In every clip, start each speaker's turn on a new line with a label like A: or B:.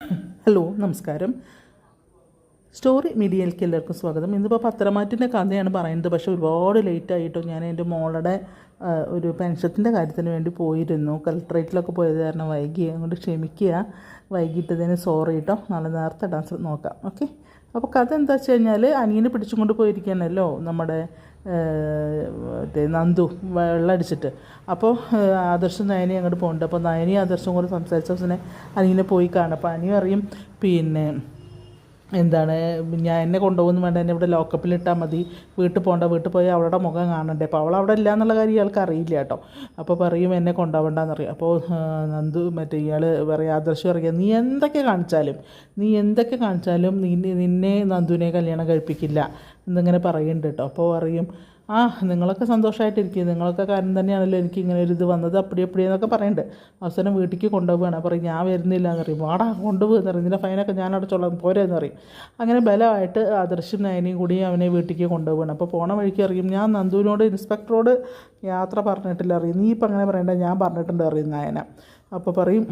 A: Hello നമസ്കാരം. Story മീഡിയയിലേക്ക് എല്ലാവർക്കും സ്വാഗതം. ഇന്നിപ്പോൾ പത്രമാറ്റിൻ്റെ കഥയാണ് പറയുന്നത്. പക്ഷേ ഒരുപാട് ലേറ്റായിട്ടോ. ഞാൻ എൻ്റെ മോളുടെ ഒരു പെൻഷത്തിൻ്റെ കാര്യത്തിന് വേണ്ടി പോയിരുന്നു. കളക്ട്രേറ്റിലൊക്കെ പോയത് കാരണം വൈകി. അതുകൊണ്ട് ക്ഷമിക്കുക, വൈകിട്ടതിന് സോറി കേട്ടോ. നാളെ നേരത്തെ ഡാൻസ് നോക്കാം. ഓക്കെ. അപ്പോൾ കഥ എന്താ വെച്ച് കഴിഞ്ഞാൽ, അനിയനെ പിടിച്ചും കൊണ്ട് പോയിരിക്കുകയാണല്ലോ നമ്മുടെ മറ്റേ നന്ദു വെള്ളമടിച്ചിട്ട്. അപ്പോൾ ആദർശം നയനി അങ്ങോട്ട് പോകുന്നുണ്ട്. അപ്പോൾ നയനി ആദർശം കൂടെ സംസാരിച്ച ദിവസം അനിയനെ പോയി കാണും. അപ്പോൾ അനിയും അറിയും പിന്നെ എന്താണ്, ഞാൻ എന്നെ കൊണ്ടുപോകുന്നു വേണ്ട, എന്നെ ഇവിടെ ലോക്കപ്പിലിട്ടാൽ മതി, വീട്ടിൽ പോകണ്ട, വീട്ടിൽ പോയി അവളുടെ മുഖം കാണണ്ടേ. അപ്പോൾ അവൾ അവിടെ ഇല്ല എന്നുള്ള കാര്യം ഇയാൾക്ക് അറിയില്ല കേട്ടോ. അപ്പോൾ പറയും എന്നെ കൊണ്ടുപോകണ്ടെന്നറിയാം. അപ്പോൾ നന്ദു മറ്റേ ഇയാൾ പറയും, ആദർശം അറിയാം, നീ എന്തൊക്കെ കാണിച്ചാലും നിന്നെ നന്ദുവിനെ കല്യാണം കഴിപ്പിക്കില്ല എന്നിങ്ങനെ പറയുന്നുണ്ട് കേട്ടോ. അപ്പോൾ പറയും, നിങ്ങളൊക്കെ സന്തോഷമായിട്ടിരിക്കും, നിങ്ങളൊക്കെ കാരണം തന്നെയാണല്ലോ എനിക്ക് ഇങ്ങനെ ഒരു ഇത് വന്നത്, അപ്പടി എന്നൊക്കെ പറയുന്നുണ്ട്. അവസാനം വീട്ടിലേക്ക് കൊണ്ടുപോവുകയാണ്. പറയും ഞാൻ വരുന്നില്ല എന്ന് പറയും. വാടാ കൊണ്ടുപോകുന്ന പറയും, ഇതിൻ്റെ ഫൈനൊക്കെ ഞാൻ അടച്ചോളാം, പോരെന്ന് പറയും. അങ്ങനെ ബലമായിട്ട് ആദർശം നയനയും കൂടി അവനെ വീട്ടിലേക്ക് കൊണ്ടുപോവുകയാണ്. അപ്പോൾ പോണ വഴിക്ക് അറിയും, ഞാൻ നന്ദുവിനോട് ഇൻസ്പെക്ടറോട് യാത്ര പറഞ്ഞിട്ടില്ല അറിയും. നീ ഇപ്പം അങ്ങനെ പറയണ്ട, ഞാൻ പറഞ്ഞിട്ടുണ്ട് അറിയും നയന. അപ്പോൾ പറയും,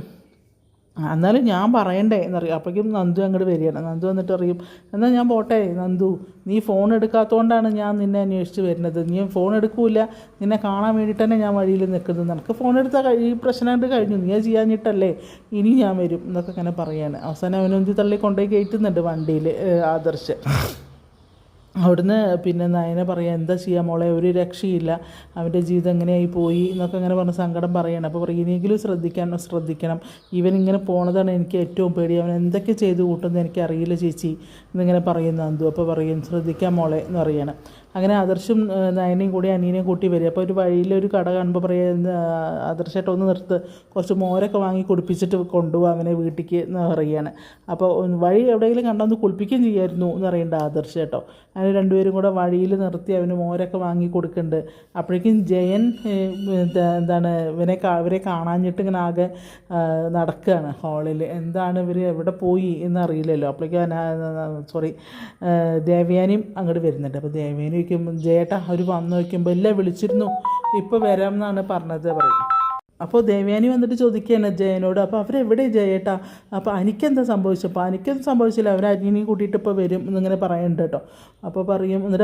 A: എന്നാലും ഞാൻ പറയണ്ടേ എന്നറിയും. അപ്പോഴേക്കും നന്ദു അങ്ങോട്ട് വരികയാണ്. നന്ദു വന്നിട്ട് അറിയും, എന്നാൽ ഞാൻ പോട്ടെ നന്ദു, നീ ഫോൺ എടുക്കാത്തതുകൊണ്ടാണ് ഞാൻ നിന്നെ അന്വേഷിച്ച് വരുന്നത്. നീ ഫോൺ എടുക്കൂല, നിന്നെ കാണാൻ വേണ്ടിയിട്ട് തന്നെ ഞാൻ വഴിയിൽ നിൽക്കുന്നത്. നിനക്ക് ഫോൺ എടുത്താൽ ഈ പ്രശ്നമായിട്ട് കഴിഞ്ഞു, നീ ചെയ്യാഞ്ഞിട്ടല്ലേ, ഇനി ഞാൻ വരും എന്നൊക്കെ ഇങ്ങനെ പറയാണ്. അവസാനം അവനൊന്തി തള്ളി കൊണ്ടുപോയി കയറ്റുന്നുണ്ട് വണ്ടിയിൽ ആദർശ്. അവിടുന്ന് പിന്നെ നയന പറയാം, എന്താ ചെയ്യാൻ മോളെ, ഒരു രക്ഷയില്ല, അവൻ്റെ ജീവിതം എങ്ങനെയായി പോയി എന്നൊക്കെ അങ്ങനെ പറഞ്ഞ് സങ്കടം പറയണം. അപ്പോൾ പറയും, ഇനിയെങ്കിലും ശ്രദ്ധിക്കണം, ഇവനിങ്ങനെ പോണതാണ് എനിക്ക് ഏറ്റവും പേടി, അവൻ എന്തൊക്കെ ചെയ്ത് കൂട്ടുന്നത് എനിക്കറിയില്ല ചേച്ചി എന്നിങ്ങനെ പറയുന്ന നന്ദു. അപ്പോൾ പറയും, ശ്രദ്ധിക്കാം മോളെ എന്ന് പറയണം. അങ്ങനെ ആദർശും നയനയും കൂടി അനിയനെയും കൂട്ടി വരിക. അപ്പോൾ ഒരു വഴിയിലൊരു കട കാണുമ്പോൾ പറയുക, ആദർശമായിട്ട് ഒന്ന് നിർത്ത്, കുറച്ച് മോരൊക്കെ വാങ്ങി കുടിപ്പിച്ചിട്ട് കൊണ്ടുപോകാം അവനെ വീട്ടിലേക്ക് എന്ന് പറയുകയാണ്. അപ്പോൾ വഴി എവിടെയെങ്കിലും കണ്ടൊന്ന് കുളിപ്പിക്കുകയും ചെയ്യായിരുന്നു എന്ന് പറയേണ്ട ആദർശം കേട്ടോ. അങ്ങനെ രണ്ടുപേരും കൂടെ വഴിയിൽ നിർത്തി അവന് മോരൊക്കെ വാങ്ങി കൊടുക്കുന്നുണ്ട്. അപ്പോഴേക്കും ജയൻ എന്താണ് ഇവരെ കാണാഞ്ഞിട്ട് ഇങ്ങനെ ആകെ നടക്കുകയാണ് ഹാളിൽ. എന്താണ് ഇവർ എവിടെ പോയി എന്നറിയില്ലല്ലോ. അപ്പോഴേക്കും ദേവയാനിയും അങ്ങോട്ട് വരുന്നുണ്ട്. അപ്പോൾ ദേവയാനി ചോദിക്കുമ്പോൾ, ജയേട്ടാ അവർ വന്നു വയ്ക്കുമ്പോൾ എല്ലാം വിളിച്ചിരുന്നു, ഇപ്പോൾ വരാം എന്നാണ് പറഞ്ഞത് പറയും. അപ്പോൾ ദേവയാനി വന്നിട്ട് ചോദിക്കുകയാണ് ജയനോട്, അപ്പോൾ അവരെവിടെ ജയേട്ടാ, അപ്പോൾ എനിക്കെന്താ സംഭവിച്ചപ്പോൾ എനിക്കൊന്നും സംഭവിച്ചില്ല, അവർ അനിയനെയും കൂട്ടിയിട്ട് ഇപ്പോൾ വരും എന്നിങ്ങനെ പറയുന്നുണ്ട് കേട്ടോ. അപ്പോൾ പറയും, എന്നിട്ട്